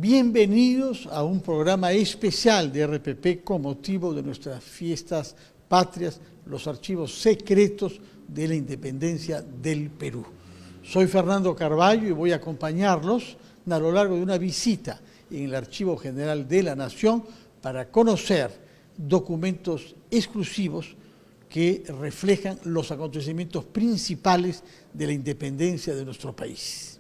Bienvenidos a un programa especial de RPP con motivo de nuestras fiestas patrias, los archivos secretos de la independencia del Perú. Soy Fernando Carvalho y voy a acompañarlos a lo largo de una visita en el Archivo General de la Nación para conocer documentos exclusivos que reflejan los acontecimientos principales de la independencia de nuestro país.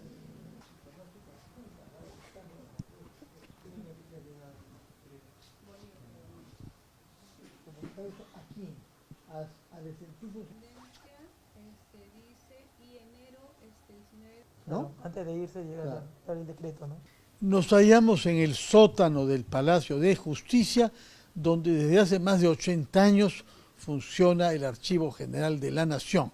¿No? Antes de irse llega el decreto, ¿no? Nos hallamos en el sótano del Palacio de Justicia, donde desde hace más de 80 años funciona el Archivo General de la Nación.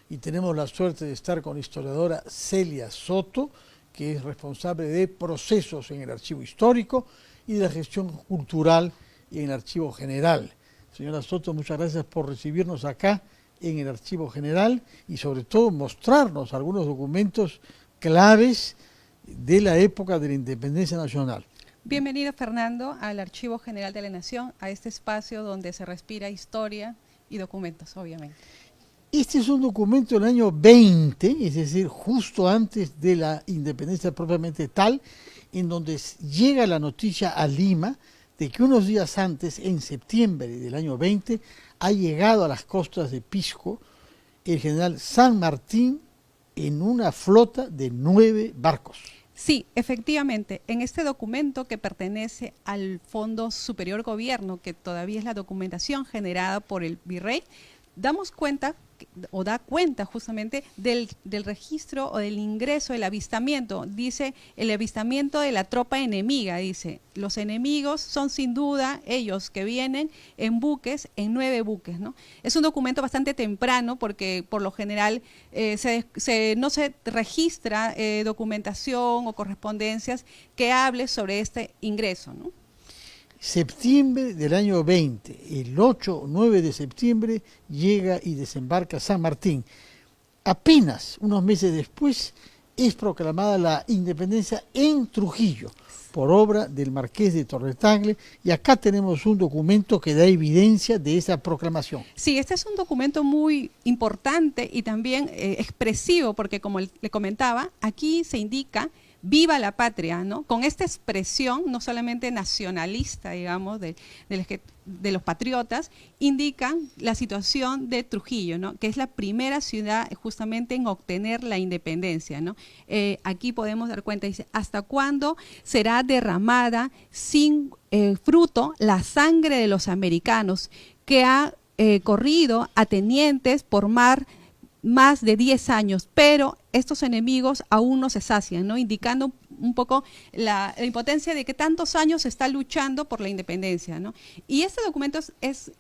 Y tenemos la suerte de estar con la historiadora Celia Soto, que es responsable de procesos en el Archivo Histórico y de la gestión cultural en el Archivo General. Señora Soto, muchas gracias por recibirnos acá en el Archivo General y sobre todo mostrarnos algunos documentos claves de la época de la independencia nacional. Bienvenido, Fernando, al Archivo General de la Nación, a este espacio donde se respira historia y documentos, obviamente. Este es un documento del año 20, es decir, justo antes de la independencia propiamente tal, en donde llega la noticia a Lima de que unos días antes, en septiembre del año 20, ha llegado a las costas de Pisco el general San Martín en una flota de 9 barcos. Sí, efectivamente, en este documento que pertenece al Fondo Superior Gobierno, que todavía es la documentación generada por el virrey, damos cuenta o da cuenta justamente del registro o del ingreso, el avistamiento. Dice el avistamiento de la tropa enemiga, dice, los enemigos son sin duda ellos que vienen en buques, en 9 buques, ¿no? Es un documento bastante temprano porque por lo general no se registra documentación o correspondencias que hable sobre este ingreso, ¿no? Septiembre del año 20, el 8 o 9 de septiembre llega y desembarca San Martín. Apenas unos meses después es proclamada la independencia en Trujillo por obra del Marqués de Torre-Tagle, y acá tenemos un documento que da evidencia de esa proclamación. Sí, este es un documento muy importante y también expresivo porque, como le comentaba, aquí se indica viva la patria, ¿no? Con esta expresión, no solamente nacionalista, digamos, de los patriotas, indican la situación de Trujillo, ¿no? Que es la primera ciudad justamente en obtener la independencia, ¿no? Aquí podemos dar cuenta, dice, ¿hasta cuándo será derramada sin fruto la sangre de los americanos que ha corrido a tenientes por mar más de 10 años, pero estos enemigos aún no se sacian, ¿no? Indicando un poco la impotencia de que tantos años se está luchando por la independencia, ¿no? Y este documento es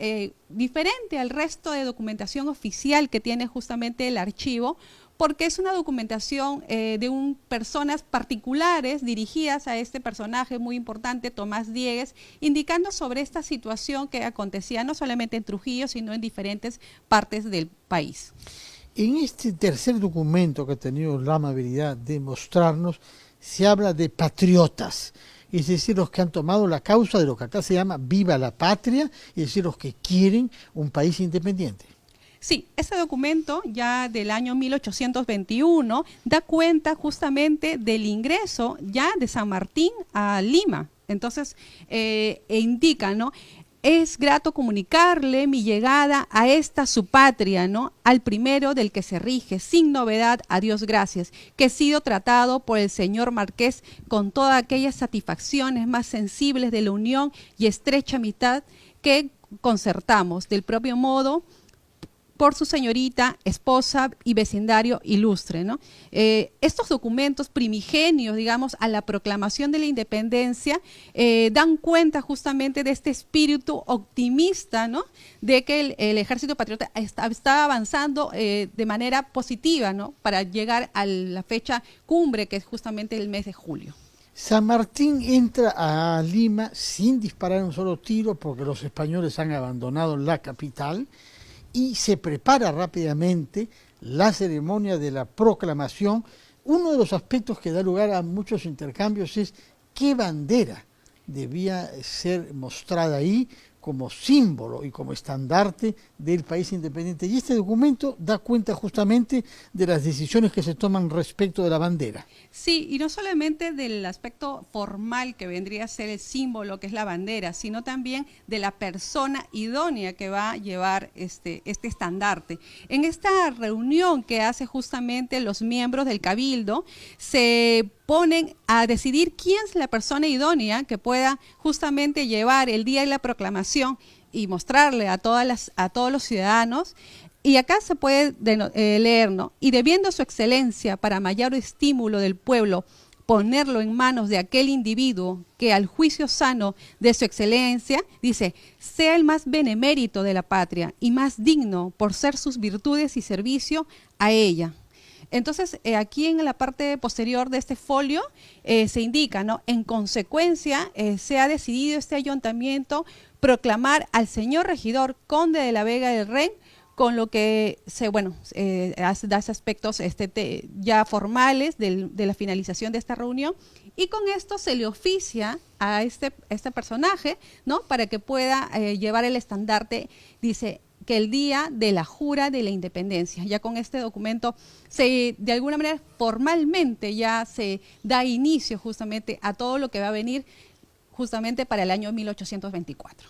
diferente al resto de documentación oficial que tiene justamente el archivo, porque es una documentación de personas particulares dirigidas a este personaje muy importante, Tomás Diegues, indicando sobre esta situación que acontecía no solamente en Trujillo, sino en diferentes partes del país. En este tercer documento que ha tenido la amabilidad de mostrarnos, se habla de patriotas, es decir, los que han tomado la causa de lo que acá se llama viva la patria, es decir, los que quieren un país independiente. Sí, este documento ya del año 1821 da cuenta justamente del ingreso ya de San Martín a Lima. Entonces, indica, ¿no? Es grato comunicarle mi llegada a esta su patria, ¿no? Al primero del que se rige, sin novedad, a Dios gracias, que he sido tratado por el señor Marqués con todas aquellas satisfacciones más sensibles de la unión y estrecha amistad que concertamos, del propio modo por su señorita, esposa y vecindario ilustre, ¿no? Estos documentos primigenios, digamos, a la proclamación de la independencia, dan cuenta justamente de este espíritu optimista, ¿no? De que el ejército patriota está avanzando de manera positiva, ¿no? Para llegar a la fecha cumbre, que es justamente el mes de julio. San Martín entra a Lima sin disparar un solo tiro porque los españoles han abandonado la capital, y se prepara rápidamente la ceremonia de la proclamación. Uno de los aspectos que da lugar a muchos intercambios es qué bandera debía ser mostrada ahí como símbolo y como estandarte del país independiente. Y este documento da cuenta justamente de las decisiones que se toman respecto de la bandera. Sí, y no solamente del aspecto formal que vendría a ser el símbolo, que es la bandera, sino también de la persona idónea que va a llevar este estandarte. En esta reunión que hace justamente los miembros del Cabildo, se ponen a decidir quién es la persona idónea que pueda justamente llevar el día de la proclamación y mostrarle a todos los ciudadanos. Y acá se puede leer, ¿no? Y debiendo su excelencia para mayor estímulo del pueblo, ponerlo en manos de aquel individuo que al juicio sano de su excelencia, dice, sea el más benemérito de la patria y más digno por ser sus virtudes y servicio a ella. Entonces, aquí en la parte posterior de este folio se indica, ¿no? En consecuencia, se ha decidido este ayuntamiento proclamar al señor regidor conde de la Vega del Rey, con lo que da aspectos ya formales de la finalización de esta reunión, y con esto se le oficia a este personaje, ¿no? Para que pueda llevar el estandarte, dice, que el día de la jura de la independencia. Ya con este documento, de alguna manera, formalmente ya se da inicio justamente a todo lo que va a venir justamente para el año 1824.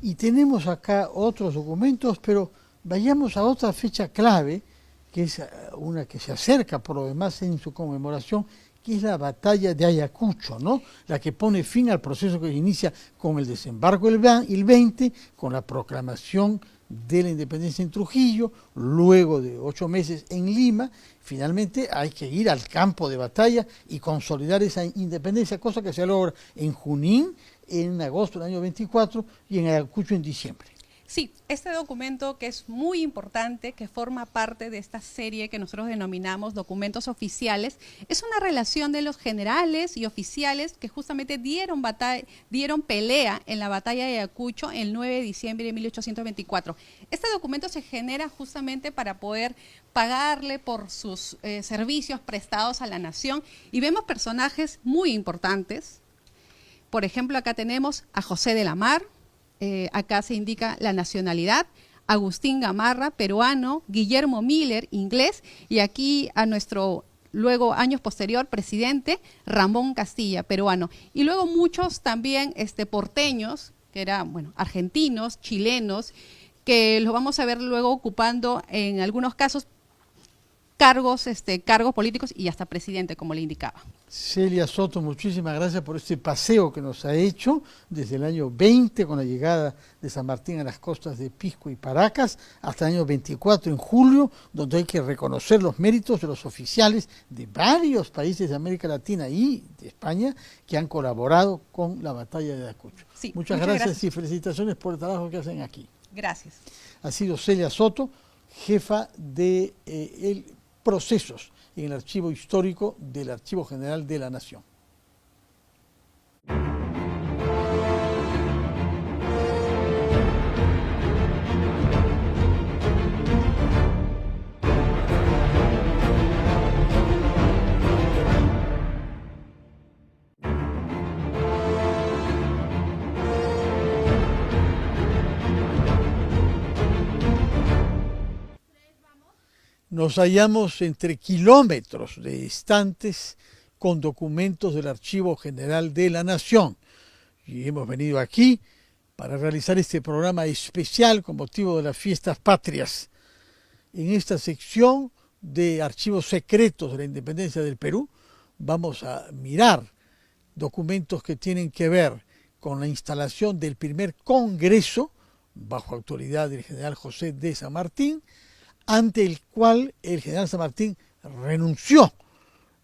Y tenemos acá otros documentos, pero vayamos a otra fecha clave, que es una que se acerca por lo demás en su conmemoración, que es la batalla de Ayacucho, ¿no? La que pone fin al proceso que inicia con el desembarco el 20, con la proclamación de la independencia en Trujillo, luego de 8 meses en Lima. Finalmente hay que ir al campo de batalla y consolidar esa independencia, cosa que se logra en Junín en agosto del año 24 y en Ayacucho en diciembre. Sí, este documento, que es muy importante, que forma parte de esta serie que nosotros denominamos documentos oficiales, es una relación de los generales y oficiales que justamente dieron pelea en la batalla de Ayacucho el 9 de diciembre de 1824. Este documento se genera justamente para poder pagarle por sus servicios prestados a la nación, y vemos personajes muy importantes. Por ejemplo, acá tenemos a José de la Mar. Acá se indica la nacionalidad, Agustín Gamarra, peruano, Guillermo Miller, inglés, y aquí a nuestro, luego años posterior, presidente, Ramón Castilla, peruano. Y luego muchos también porteños, que eran, argentinos, chilenos, que los vamos a ver luego ocupando en algunos casos cargos políticos y hasta presidente, como le indicaba. Celia Soto, muchísimas gracias por este paseo que nos ha hecho desde el año 20, con la llegada de San Martín a las costas de Pisco y Paracas, hasta el año 24, en julio, donde hay que reconocer los méritos de los oficiales de varios países de América Latina y de España que han colaborado con la batalla de Ayacucho. Sí, muchas gracias y felicitaciones por el trabajo que hacen aquí. Gracias. Ha sido Celia Soto, jefa de procesos en el Archivo Histórico del Archivo General de la Nación. Nos hallamos entre kilómetros de estantes con documentos del Archivo General de la Nación. Y hemos venido aquí para realizar este programa especial con motivo de las fiestas patrias. En esta sección de archivos secretos de la independencia del Perú, vamos a mirar documentos que tienen que ver con la instalación del primer Congreso, bajo autoridad del general José de San Martín, ante el cual el general San Martín renunció.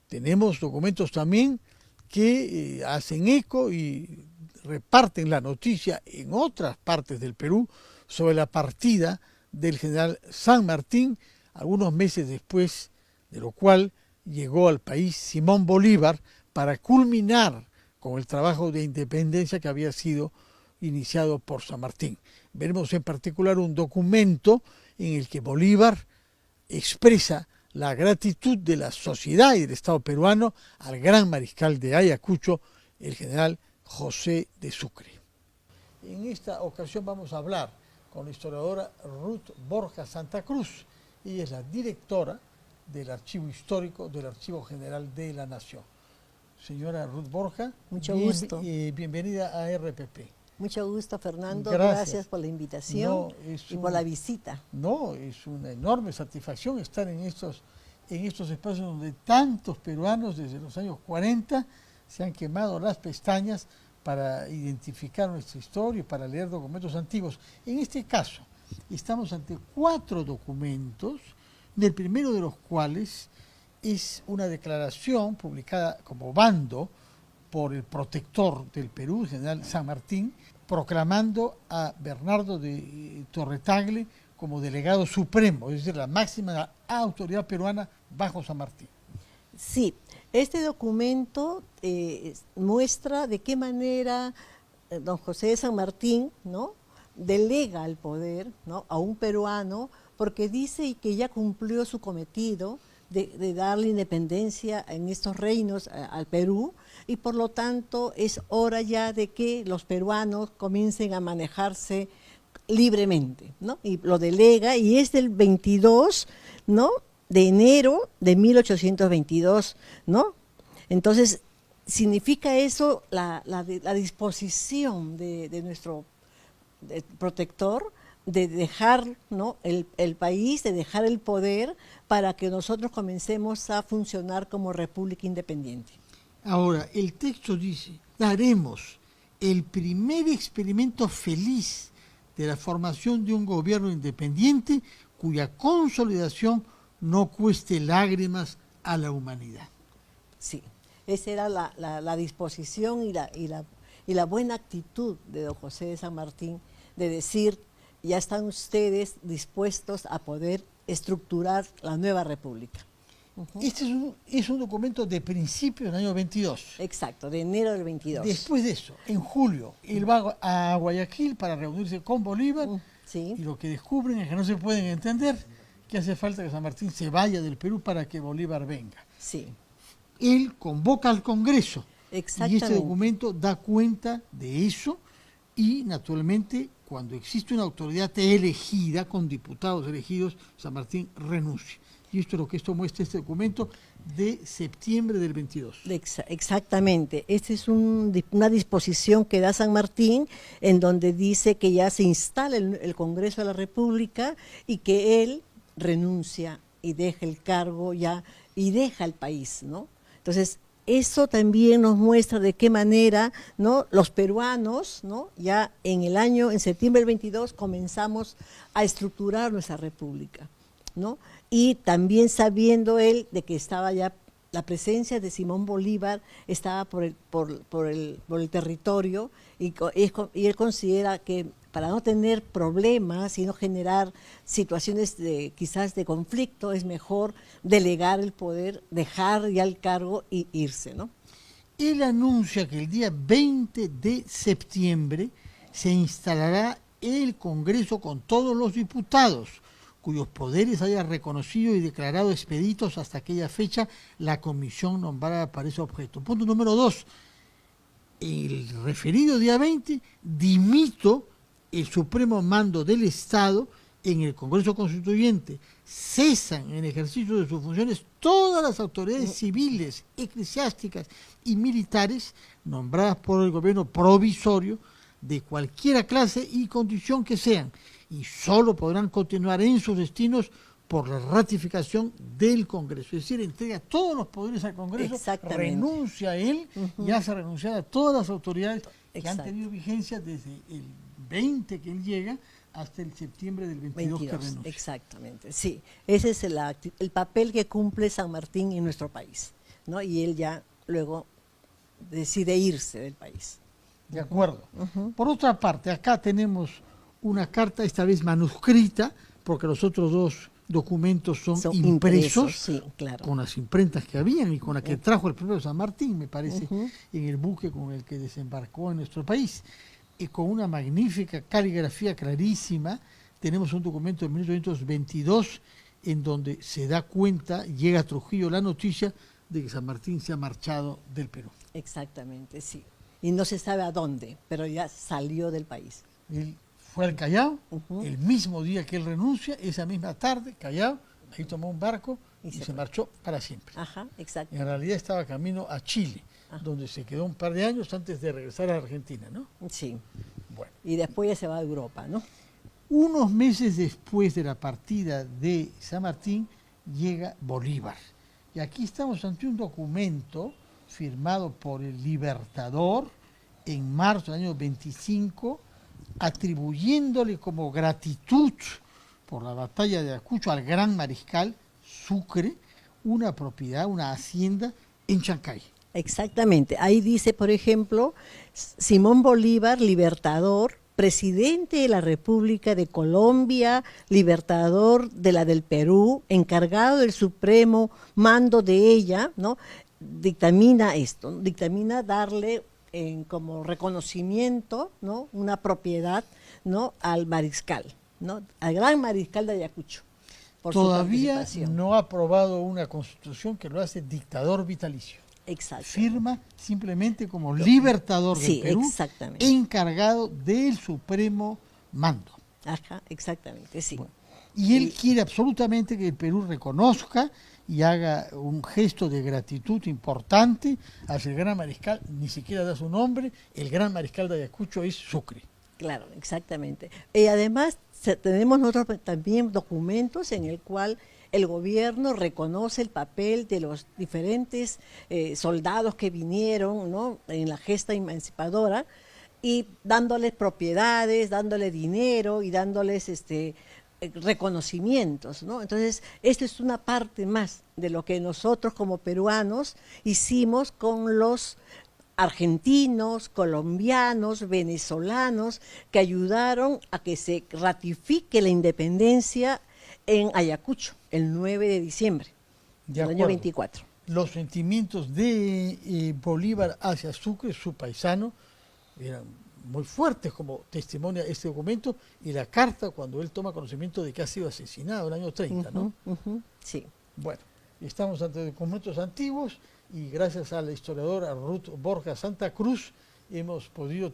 Tenemos documentos también que hacen eco y reparten la noticia en otras partes del Perú sobre la partida del general San Martín, algunos meses después de lo cual llegó al país Simón Bolívar para culminar con el trabajo de independencia que había sido iniciado por San Martín. Veremos en particular un documento en el que Bolívar expresa la gratitud de la sociedad y del Estado peruano al gran mariscal de Ayacucho, el general José de Sucre. En esta ocasión vamos a hablar con la historiadora Ruth Borja Santa Cruz. Ella es la directora del Archivo Histórico del Archivo General de la Nación. Señora Ruth Borja, mucho gusto. Bienvenida a RPP. Mucho gusto, Fernando. Gracias por la invitación y por la visita. No, es una enorme satisfacción estar en estos espacios donde tantos peruanos desde los años 40 se han quemado las pestañas para identificar nuestra historia y para leer documentos antiguos. En este caso, estamos ante 4 documentos, del primero de los cuales es una declaración publicada como bando por el protector del Perú, el general San Martín, proclamando a Bernardo de Torretagle como delegado supremo, es decir, la máxima autoridad peruana bajo San Martín. Sí, este documento muestra de qué manera don José de San Martín, ¿no?, delega el poder, ¿no?, a un peruano, porque dice que ya cumplió su cometido de darle independencia en estos reinos al Perú, y por lo tanto es hora ya de que los peruanos comiencen a manejarse libremente, ¿no? Y lo delega, y es del 22, ¿no?, de enero de 1822, ¿no? Entonces, significa eso la disposición de nuestro protector de dejar, ¿no?, el país, de dejar el poder para que nosotros comencemos a funcionar como república independiente. Ahora, el texto dice, daremos el primer experimento feliz de la formación de un gobierno independiente cuya consolidación no cueste lágrimas a la humanidad. Sí, esa era la disposición y la buena actitud de don José de San Martín, de decir, ya están ustedes dispuestos a poder estructurar la nueva república. Este es un documento de principios del año 22. Exacto, de enero del 22. Después de eso, en julio, él va a Guayaquil para reunirse con Bolívar, sí. Y lo que descubren es que no se pueden entender, que hace falta que San Martín se vaya del Perú para que Bolívar venga. Sí. Él convoca al Congreso, y este documento da cuenta de eso, y naturalmente cuando existe una autoridad elegida, con diputados elegidos, San Martín renuncia. Y esto es lo que muestra este documento de septiembre del 22. Exactamente. Esta es una disposición que da San Martín, en donde dice que ya se instala el Congreso de la República y que él renuncia y deja el cargo ya y deja el país, ¿no? Entonces, eso también nos muestra de qué manera, ¿no?, los peruanos, ¿no?, ya en septiembre del 22 comenzamos a estructurar nuestra república, ¿no? Y también sabiendo él de que estaba ya la presencia de Simón Bolívar, estaba por el territorio, y él considera que para no tener problemas y no generar situaciones quizás de conflicto, es mejor delegar el poder, dejar ya el cargo y irse, ¿no? Él anuncia que el día 20 de septiembre se instalará el Congreso con todos los diputados, cuyos poderes haya reconocido y declarado expeditos hasta aquella fecha la comisión nombrada para ese objeto. Punto número 2. El referido día 20 dimito el supremo mando del Estado en el Congreso Constituyente. Cesan en ejercicio de sus funciones todas las autoridades civiles, eclesiásticas y militares nombradas por el gobierno provisorio de cualquiera clase y condición que sean, y solo podrán continuar en sus destinos por la ratificación del Congreso. Es decir, entrega todos los poderes al Congreso, renuncia a él y hace renunciar a todas las autoridades que han tenido vigencia desde el 20 que él llega hasta el septiembre del 22 que renuncia. Exactamente, sí. Ese es el papel que cumple San Martín en nuestro país, ¿no? Y él ya luego decide irse del país. De acuerdo. Por otra parte, acá tenemos una carta, esta vez manuscrita, porque los otros 2 documentos son impresos, sí, claro, con las imprentas que habían y con la que trajo el propio San Martín, me parece, en el buque con el que desembarcó en nuestro país. Y con una magnífica caligrafía clarísima, tenemos un documento de 1822 en donde se da cuenta, llega a Trujillo la noticia de que San Martín se ha marchado del Perú. Exactamente, sí. Y no se sabe a dónde, pero ya salió del país. Él fue al Callao, Ujú. el mismo día que él renuncia, esa misma tarde, Callao, ahí tomó un barco y se fue. marchó para siempre. Ajá, exacto. En realidad estaba camino a Chile, Ah. donde se quedó un par de años antes de regresar a Argentina, ¿no? Sí. Bueno. Y después ya se va a Europa, ¿no? Unos meses después de la partida de San Martín, llega Bolívar. Y aquí estamos ante un documento firmado por el Libertador en marzo del año 25, atribuyéndole como gratitud por la batalla de Ayacucho al gran mariscal Sucre una propiedad, una hacienda en Chancay. Exactamente. Ahí dice, por ejemplo, Simón Bolívar, libertador, presidente de la República de Colombia, libertador de la del Perú, encargado del supremo mando de ella, ¿no? Dictamina esto, ¿no? Dictamina darle como reconocimiento, ¿no? Una propiedad, ¿no? Al mariscal, ¿no? Al gran mariscal de Ayacucho. Por su Todavía participación. no ha aprobado una constitución que lo hace dictador vitalicio. Exacto. Firma simplemente como libertador Sí, del Perú, exactamente. encargado del supremo mando. Ajá, exactamente, sí. Y él quiere absolutamente que el Perú reconozca y haga un gesto de gratitud importante hacia el gran mariscal, ni siquiera da su nombre, el gran mariscal de Ayacucho es Sucre. Claro, exactamente. Y además tenemos nosotros también documentos en el cual el gobierno reconoce el papel de los diferentes soldados que vinieron, ¿no? En la gesta emancipadora y dándoles propiedades, dándoles dinero y dándoles reconocimientos, ¿no? Entonces, esto es una parte más de lo que nosotros como peruanos hicimos con los argentinos, colombianos, venezolanos, que ayudaron a que se ratifique la independencia en Ayacucho, el 9 de diciembre De del año acuerdo. 24. Los sentimientos de Bolívar hacia Sucre, su paisano, eran muy fuertes, como testimonia este documento y la carta cuando él toma conocimiento de que ha sido asesinado en el año 30, ¿no? Sí. Bueno, estamos ante documentos antiguos y gracias a la historiadora Ruth Borja Santa Cruz hemos podido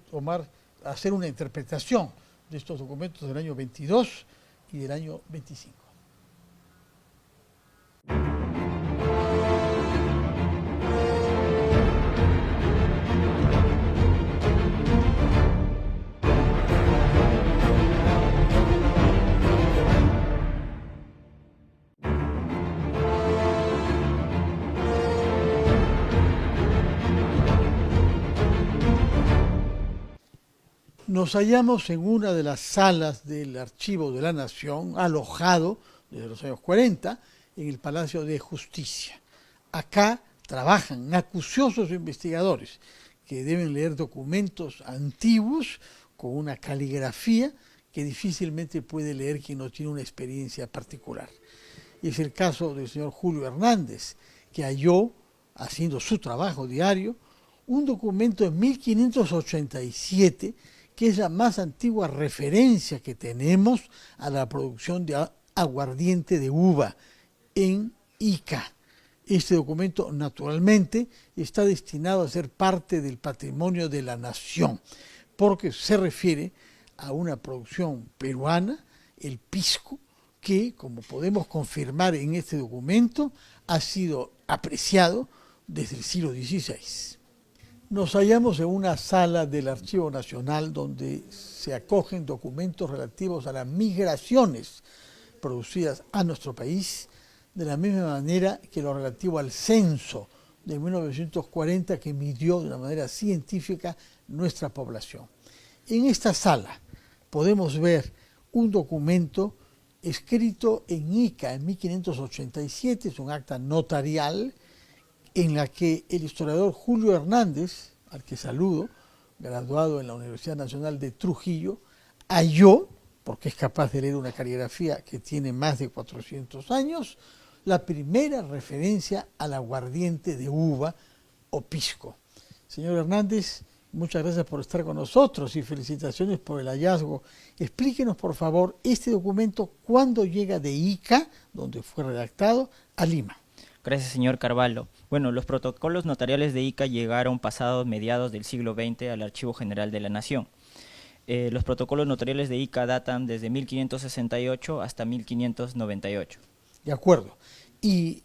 hacer una interpretación de estos documentos del año 22 y del año 25. Nos hallamos en una de las salas del Archivo de la Nación, alojado desde los años 40 en el Palacio de Justicia. Acá trabajan acuciosos investigadores que deben leer documentos antiguos con una caligrafía que difícilmente puede leer quien no tiene una experiencia particular. Es el caso del señor Julio Hernández, que halló, haciendo su trabajo diario, un documento de 1587 que es la más antigua referencia que tenemos a la producción de aguardiente de uva en Ica. Este documento, naturalmente, está destinado a ser parte del patrimonio de la nación, porque se refiere a una producción peruana, el pisco, que, como podemos confirmar en este documento, ha sido apreciado desde el siglo XVI. Nos hallamos en una sala del Archivo Nacional donde se acogen documentos relativos a las migraciones producidas a nuestro país, de la misma manera que lo relativo al censo de 1940 que midió de una manera científica nuestra población. En esta sala podemos ver un documento escrito en Ica en 1587, es un acta notarial, en la que el historiador Julio Hernández, al que saludo, graduado en la Universidad Nacional de Trujillo, halló, porque es capaz de leer una caligrafía que tiene más de 400 años, la primera referencia al aguardiente de uva o pisco. Señor Hernández, muchas gracias por estar con nosotros y felicitaciones por el hallazgo. Explíquenos, por favor, este documento, cuándo llega de Ica, donde fue redactado, a Lima. Gracias, señor Carvalho. Bueno, los protocolos notariales de Ica llegaron pasados mediados del siglo XX al Archivo General de la Nación. Los protocolos notariales de Ica datan desde 1568 hasta 1598. De acuerdo. ¿Y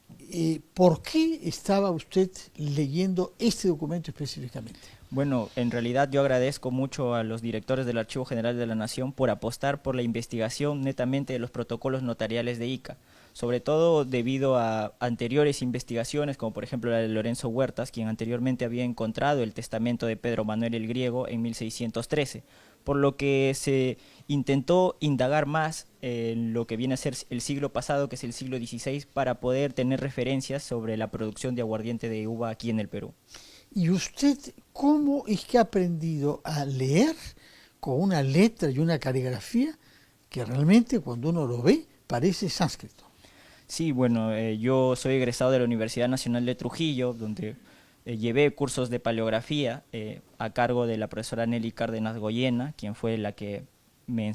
por qué estaba usted leyendo este documento específicamente? Bueno, en realidad yo agradezco mucho a los directores del Archivo General de la Nación por apostar por la investigación netamente de los protocolos notariales de Ica, sobre todo debido a anteriores investigaciones, como por ejemplo la de Lorenzo Huertas, quien anteriormente había encontrado el testamento de Pedro Manuel el Griego en 1613, por lo que se intentó indagar más en lo que viene a ser el siglo pasado, que es el siglo XVI, para poder tener referencias sobre la producción de aguardiente de uva aquí en el Perú. ¿Y usted cómo es que ha aprendido a leer con una letra y una caligrafía que realmente cuando uno lo ve parece sánscrito? Sí, bueno, yo soy egresado de la Universidad Nacional de Trujillo, donde llevé cursos de paleografía a cargo de la profesora Nelly Cárdenas Goyena, quien fue la que me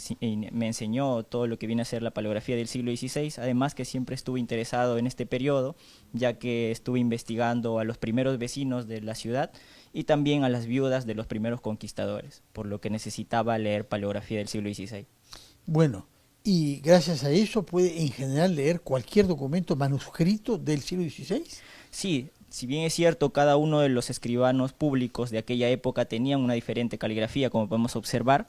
enseñó todo lo que viene a ser la paleografía del siglo XVI, además que siempre estuve interesado en este periodo, ya que estuve investigando a los primeros vecinos de la ciudad y también a las viudas de los primeros conquistadores, por lo que necesitaba leer paleografía del siglo XVI. Bueno, y gracias a eso puede en general leer cualquier documento manuscrito del siglo XVI. Sí, si bien es cierto, cada uno de los escribanos públicos de aquella época tenían una diferente caligrafía, como podemos observar,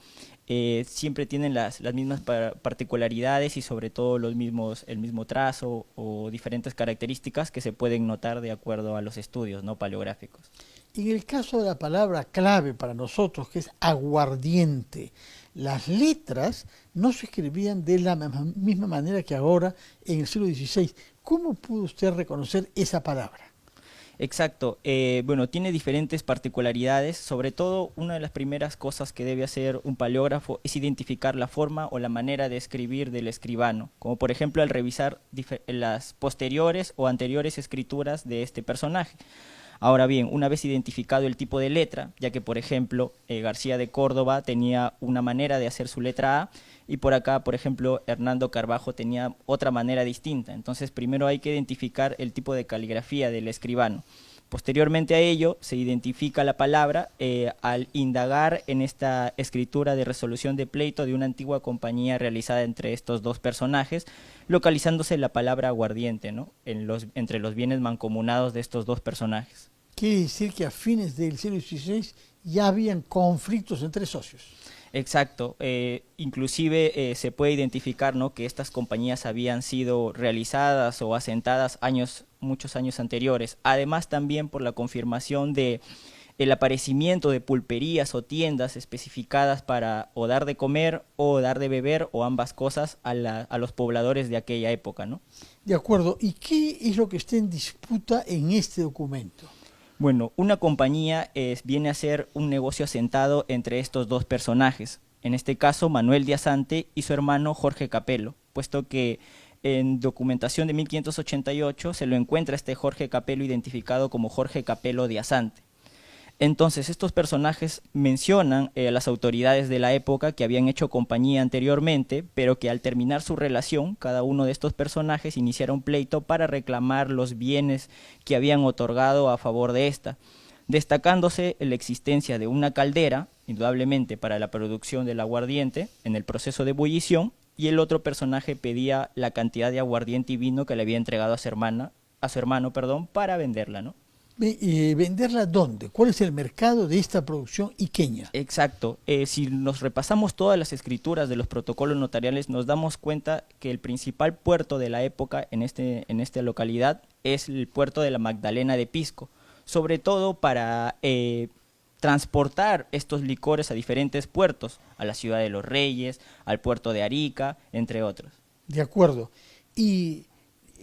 siempre tienen las mismas particularidades y sobre todo el mismo trazo o diferentes características que se pueden notar de acuerdo a los estudios no paleográficos. En el caso de la palabra clave para nosotros, que es aguardiente, las letras no se escribían de la misma manera que ahora en el siglo XVI. ¿Cómo pudo usted reconocer esa palabra? Exacto, bueno, tiene diferentes particularidades, sobre todo una de las primeras cosas que debe hacer un paleógrafo es identificar la forma o la manera de escribir del escribano, como por ejemplo al revisar las posteriores o anteriores escrituras de este personaje. Ahora bien, una vez identificado el tipo de letra, ya que por ejemplo García de Córdoba tenía una manera de hacer su letra A y por acá, por ejemplo, Hernando Carbajo tenía otra manera distinta. Entonces primero hay que identificar el tipo de caligrafía del escribano. Posteriormente a ello se identifica la palabra al indagar en esta escritura de resolución de pleito de una antigua compañía realizada entre estos dos personajes, localizándose la palabra aguardiente, ¿no? Entre los bienes mancomunados de estos dos personajes. Quiere decir que a fines del siglo XVI ya habían conflictos entre socios. Exacto, inclusive se puede identificar, ¿no?, que estas compañías habían sido realizadas o asentadas muchos años anteriores, además también por la confirmación de el aparecimiento de pulperías o tiendas especificadas para o dar de comer o dar de beber o ambas cosas a los pobladores de aquella época, ¿no? De acuerdo, ¿y qué es lo que está en disputa en este documento? Bueno, una compañía viene a ser un negocio asentado entre estos dos personajes, en este caso Manuel de Asante y su hermano Jorge Capelo, puesto que en documentación de 1588 se lo encuentra este Jorge Capelo identificado como Jorge Capelo de Asante. Entonces estos personajes mencionan a las autoridades de la época que habían hecho compañía anteriormente, pero que al terminar su relación, cada uno de estos personajes iniciara un pleito para reclamar los bienes que habían otorgado a favor de esta, destacándose la existencia de una caldera, indudablemente para la producción del aguardiente, en el proceso de ebullición, y el otro personaje pedía la cantidad de aguardiente y vino que le había entregado a su hermano, para venderla, ¿no? ¿Venderla dónde? ¿Cuál es el mercado de esta producción iqueña? Exacto. Si nos repasamos todas las escrituras de los protocolos notariales, nos damos cuenta que el principal puerto de la época en esta localidad es el puerto de la Magdalena de Pisco, sobre todo para transportar estos licores a diferentes puertos, a la Ciudad de los Reyes, al puerto de Arica, entre otros. De acuerdo. Y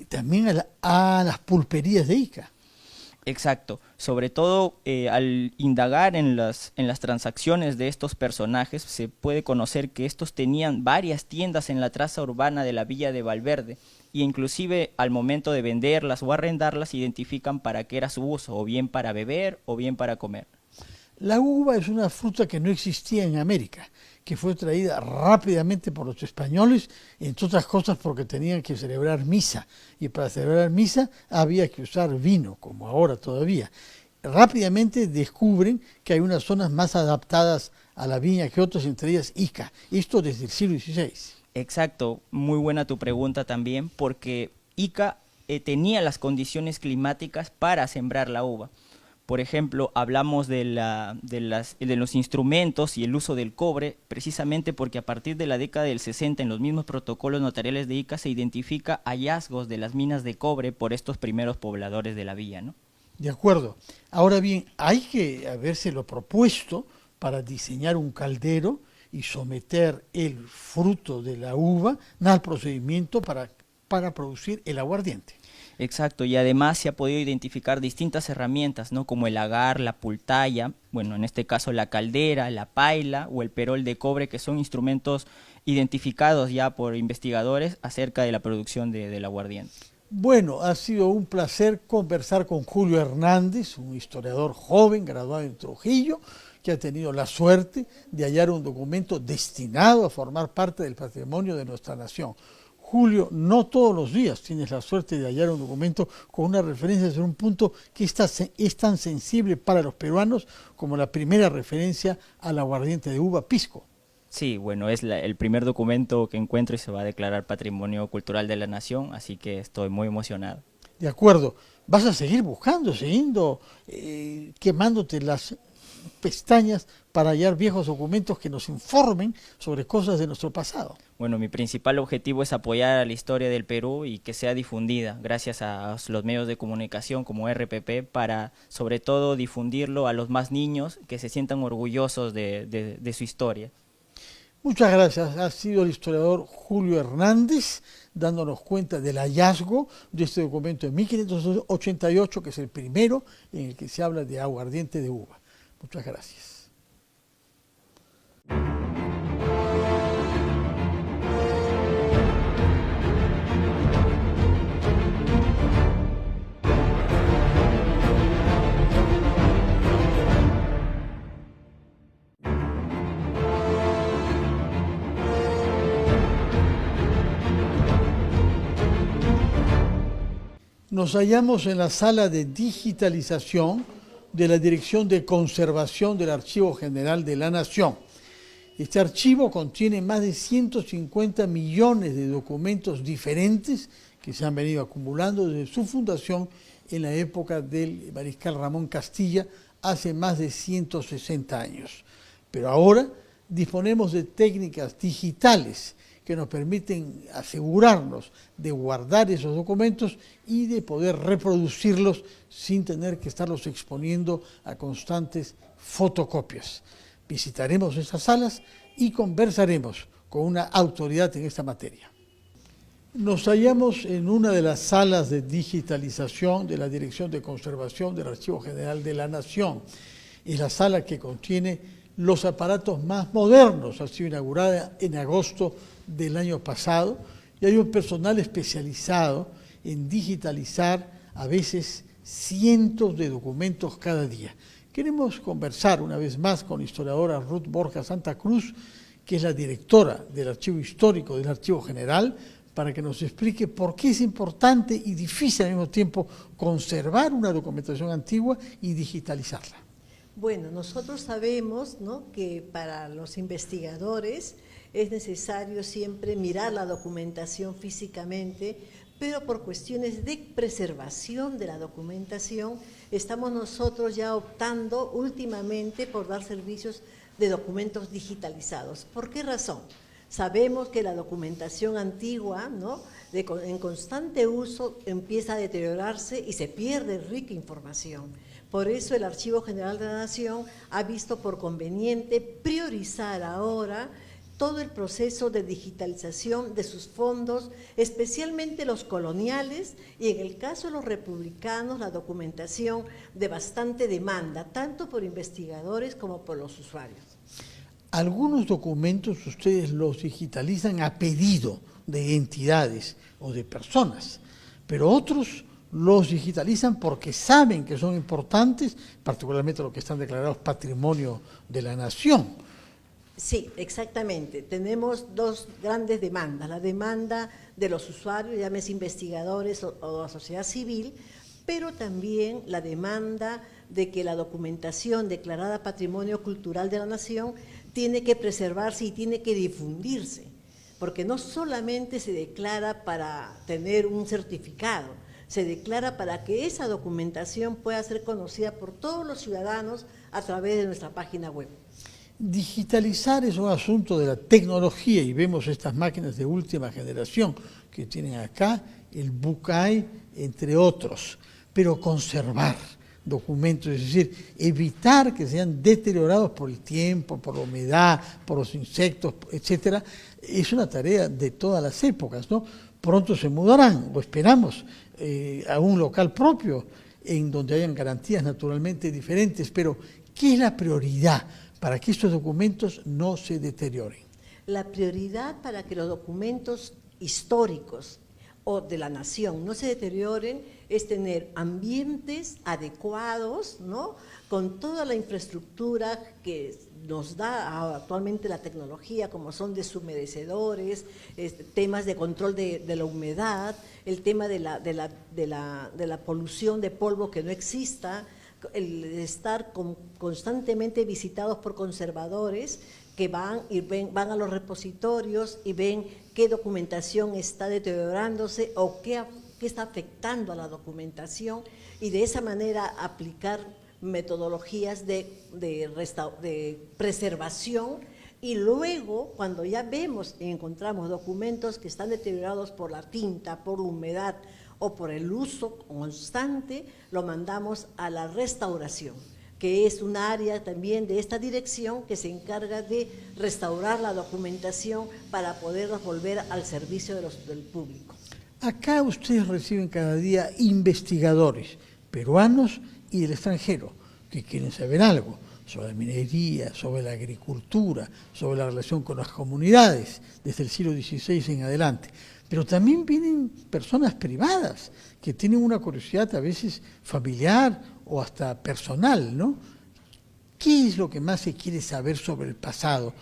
también a las pulperías de Ica. Exacto, sobre todo al indagar en las transacciones de estos personajes se puede conocer que estos tenían varias tiendas en la traza urbana de la villa de Valverde y inclusive al momento de venderlas o arrendarlas identifican para qué era su uso, o bien para beber o bien para comer. La uva es una fruta que no existía en América. que fue traída rápidamente por los españoles, entre otras cosas porque tenían que celebrar misa, y para celebrar misa había que usar vino, como ahora todavía. Rápidamente descubren que hay unas zonas más adaptadas a la viña que otras, entre ellas Ica. Esto desde el siglo XVI. Exacto, muy buena tu pregunta también, porque Ica tenía las condiciones climáticas para sembrar la uva. Por ejemplo, hablamos de los instrumentos y el uso del cobre, precisamente porque a partir de la década del 60, en los mismos protocolos notariales de Ica, se identifica hallazgos de las minas de cobre por estos primeros pobladores de la villa, ¿no? De acuerdo. Ahora bien, hay que habérselo propuesto para diseñar un caldero y someter el fruto de la uva al procedimiento para producir el aguardiente. Exacto, y además se ha podido identificar distintas herramientas, ¿no? Como el agar, la pultaya, bueno, en este caso la caldera, la paila o el perol de cobre, que son instrumentos identificados ya por investigadores acerca de la producción del aguardiente. Bueno, ha sido un placer conversar con Julio Hernández, un historiador joven graduado en Trujillo, que ha tenido la suerte de hallar un documento destinado a formar parte del patrimonio de nuestra nación. Julio, no todos los días tienes la suerte de hallar un documento con una referencia sobre un punto que es tan sensible para los peruanos como la primera referencia al aguardiente de uva pisco. Sí, bueno, es el primer documento que encuentro y se va a declarar Patrimonio Cultural de la Nación, así que estoy muy emocionado. De acuerdo. Vas a seguir buscando, siguiendo, quemándote las pestañas para hallar viejos documentos que nos informen sobre cosas de nuestro pasado. Bueno, mi principal objetivo es apoyar a la historia del Perú y que sea difundida gracias a los medios de comunicación como RPP para, sobre todo, difundirlo a los más niños que se sientan orgullosos de su historia. Muchas gracias. Ha sido el historiador Julio Hernández dándonos cuenta del hallazgo de este documento de 1588, que es el primero en el que se habla de aguardiente de uva. Muchas gracias. Nos hallamos en la sala de digitalización de la Dirección de Conservación del Archivo General de la Nación. Este archivo contiene más de 150 millones de documentos diferentes que se han venido acumulando desde su fundación en la época del mariscal Ramón Castilla, hace más de 160 años. Pero ahora disponemos de técnicas digitales que nos permiten asegurarnos de guardar esos documentos y de poder reproducirlos sin tener que estarlos exponiendo a constantes fotocopias. Visitaremos esas salas y conversaremos con una autoridad en esta materia. Nos hallamos en una de las salas de digitalización de la Dirección de Conservación del Archivo General de la Nación. Es la sala que contiene los aparatos más modernos. Ha sido inaugurada en agosto del año pasado y hay un personal especializado en digitalizar a veces cientos de documentos cada día. Queremos conversar una vez más con la historiadora Ruth Borja Santa Cruz, que es la directora del Archivo Histórico del Archivo General, para que nos explique por qué es importante y difícil al mismo tiempo conservar una documentación antigua y digitalizarla. Bueno, nosotros sabemos, ¿no?, que para los investigadores es necesario siempre mirar la documentación físicamente, pero por cuestiones de preservación de la documentación, estamos nosotros ya optando últimamente por dar servicios de documentos digitalizados. ¿Por qué razón? Sabemos que la documentación antigua, ¿no?, en constante uso empieza a deteriorarse y se pierde rica información. Por eso el Archivo General de la Nación ha visto por conveniente priorizar ahora todo el proceso de digitalización de sus fondos, especialmente los coloniales y en el caso de los republicanos, la documentación de bastante demanda, tanto por investigadores como por los usuarios. Algunos documentos ustedes los digitalizan a pedido de entidades o de personas, pero otros los digitalizan porque saben que son importantes, particularmente los que están declarados Patrimonio de la Nación. Sí, exactamente. Tenemos dos grandes demandas. La demanda de los usuarios, llámese investigadores o la sociedad civil, pero también la demanda de que la documentación declarada Patrimonio Cultural de la Nación tiene que preservarse y tiene que difundirse, porque no solamente se declara para tener un certificado, se declara para que esa documentación pueda ser conocida por todos los ciudadanos a través de nuestra página web. Digitalizar es un asunto de la tecnología y vemos estas máquinas de última generación que tienen acá, el Bucay, entre otros, pero conservar documentos, es decir, evitar que sean deteriorados por el tiempo, por la humedad, por los insectos, etcétera, es una tarea de todas las épocas, ¿no? Pronto se mudarán, lo esperamos, a un local propio, en donde hayan garantías naturalmente diferentes, pero ¿qué es la prioridad para que estos documentos no se deterioren? La prioridad para que los documentos históricos o de la nación no se deterioren es tener ambientes adecuados, ¿no?, con toda la infraestructura que nos da actualmente la tecnología, como son deshumedecedores, temas de control de la humedad, el tema de la polución de polvo que no exista, el estar constantemente visitados por conservadores que van a los repositorios y ven qué documentación está deteriorándose o qué está afectando a la documentación, y de esa manera aplicar metodologías de preservación. Y luego, cuando ya vemos y encontramos documentos que están deteriorados por la tinta, por la humedad o por el uso constante, lo mandamos a la restauración, que es un área también de esta dirección que se encarga de restaurar la documentación para poderla volver al servicio del público. Acá ustedes reciben cada día investigadores peruanos y del extranjero que quieren saber algo sobre la minería, sobre la agricultura, sobre la relación con las comunidades desde el siglo XVI en adelante. Pero también vienen personas privadas que tienen una curiosidad a veces familiar o hasta personal, ¿no? ¿Qué es lo que más se quiere saber sobre el pasado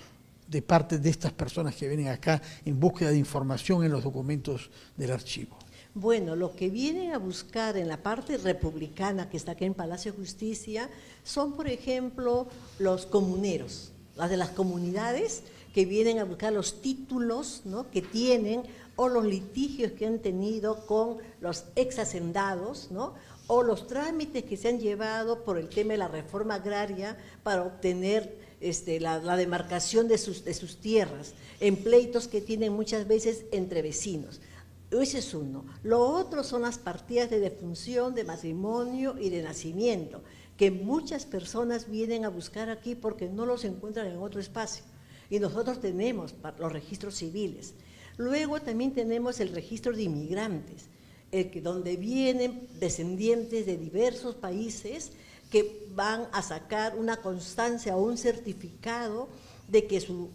de parte de estas personas que vienen acá en búsqueda de información en los documentos del archivo? Bueno, lo que vienen a buscar en la parte republicana que está aquí en Palacio de Justicia son, por ejemplo, los comuneros, las de las comunidades que vienen a buscar los títulos, ¿no?, que tienen, o los litigios que han tenido con los ex hacendados, ¿no?, o los trámites que se han llevado por el tema de la reforma agraria para obtener la demarcación de sus tierras, en pleitos que tienen muchas veces entre vecinos. Ese es uno. Lo otro son las partidas de defunción, de matrimonio y de nacimiento, que muchas personas vienen a buscar aquí porque no los encuentran en otro espacio. Y nosotros tenemos los registros civiles. Luego también tenemos el registro de inmigrantes, donde vienen descendientes de diversos países que van a sacar una constancia o un certificado de que su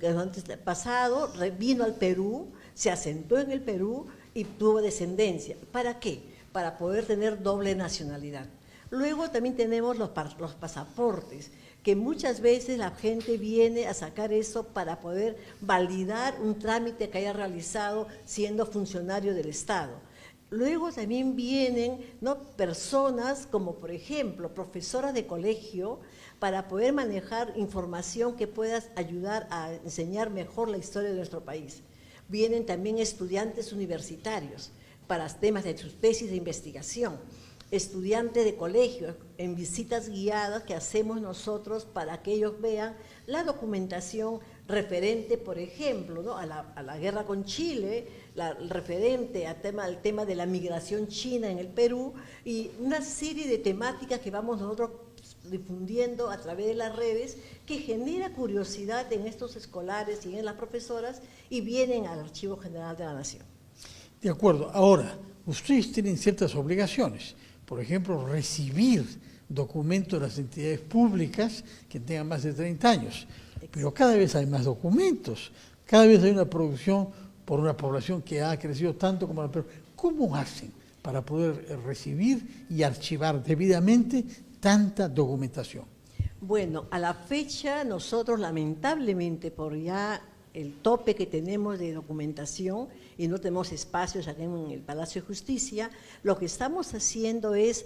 antepasado vino al Perú, se asentó en el Perú y tuvo descendencia. ¿Para qué? Para poder tener doble nacionalidad. Luego también tenemos los pasaportes, que muchas veces la gente viene a sacar eso para poder validar un trámite que haya realizado siendo funcionario del Estado. Luego también vienen, ¿no?, personas como, por ejemplo, profesoras de colegio, para poder manejar información que pueda ayudar a enseñar mejor la historia de nuestro país. Vienen también estudiantes universitarios para temas de sus tesis de investigación, estudiantes de colegio en visitas guiadas que hacemos nosotros para que ellos vean la documentación referente, por ejemplo, ¿no?, a la guerra con Chile, referente al tema de la migración china en el Perú, y una serie de temáticas que vamos nosotros difundiendo a través de las redes, que genera curiosidad en estos escolares y en las profesoras, y vienen al Archivo General de la Nación. De acuerdo. Ahora, ustedes tienen ciertas obligaciones, por ejemplo, recibir documentos de las entidades públicas que tengan más de 30 años, pero cada vez hay más documentos, cada vez hay una producción por una población que ha crecido tanto como la Perú. ¿Cómo hacen para poder recibir y archivar debidamente tanta documentación? Bueno, a la fecha nosotros lamentablemente por ya el tope que tenemos de documentación y no tenemos espacios aquí en el Palacio de Justicia, lo que estamos haciendo es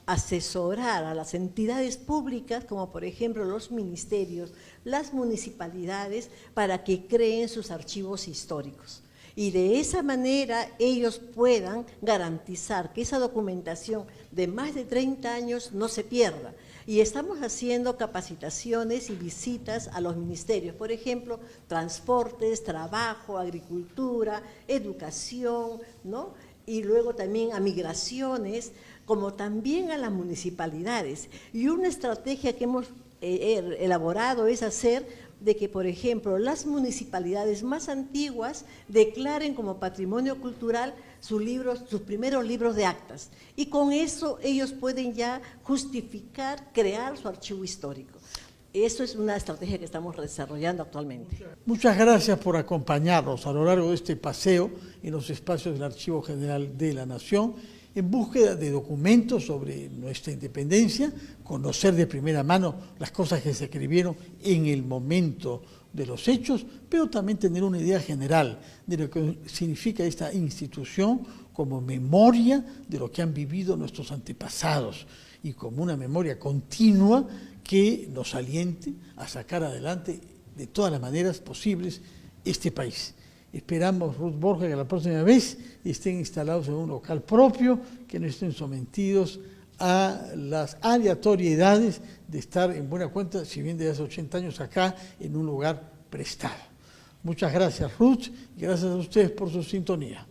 asesorar a las entidades públicas, como por ejemplo los ministerios, las municipalidades, para que creen sus archivos históricos. Y de esa manera ellos puedan garantizar que esa documentación de más de 30 años no se pierda. Y estamos haciendo capacitaciones y visitas a los ministerios, por ejemplo, transportes, trabajo, agricultura, educación, ¿no? Y luego también a migraciones, como también a las municipalidades. Y una estrategia que hemos elaborado es hacer de que, por ejemplo, las municipalidades más antiguas declaren como patrimonio cultural sus primeros libros de actas. Y con eso ellos pueden ya justificar, crear su archivo histórico. Eso es una estrategia que estamos desarrollando actualmente. Muchas gracias por acompañarnos a lo largo de este paseo en los espacios del Archivo General de la Nación, en búsqueda de documentos sobre nuestra independencia, conocer de primera mano las cosas que se escribieron en el momento de los hechos, pero también tener una idea general de lo que significa esta institución como memoria de lo que han vivido nuestros antepasados y como una memoria continua que nos aliente a sacar adelante de todas las maneras posibles este país. Esperamos, Ruth Borges, que la próxima vez estén instalados en un local propio, que no estén sometidos a las aleatoriedades de estar en buena cuenta, si bien desde hace 80 años acá, en un lugar prestado. Muchas gracias, Ruth, y gracias a ustedes por su sintonía.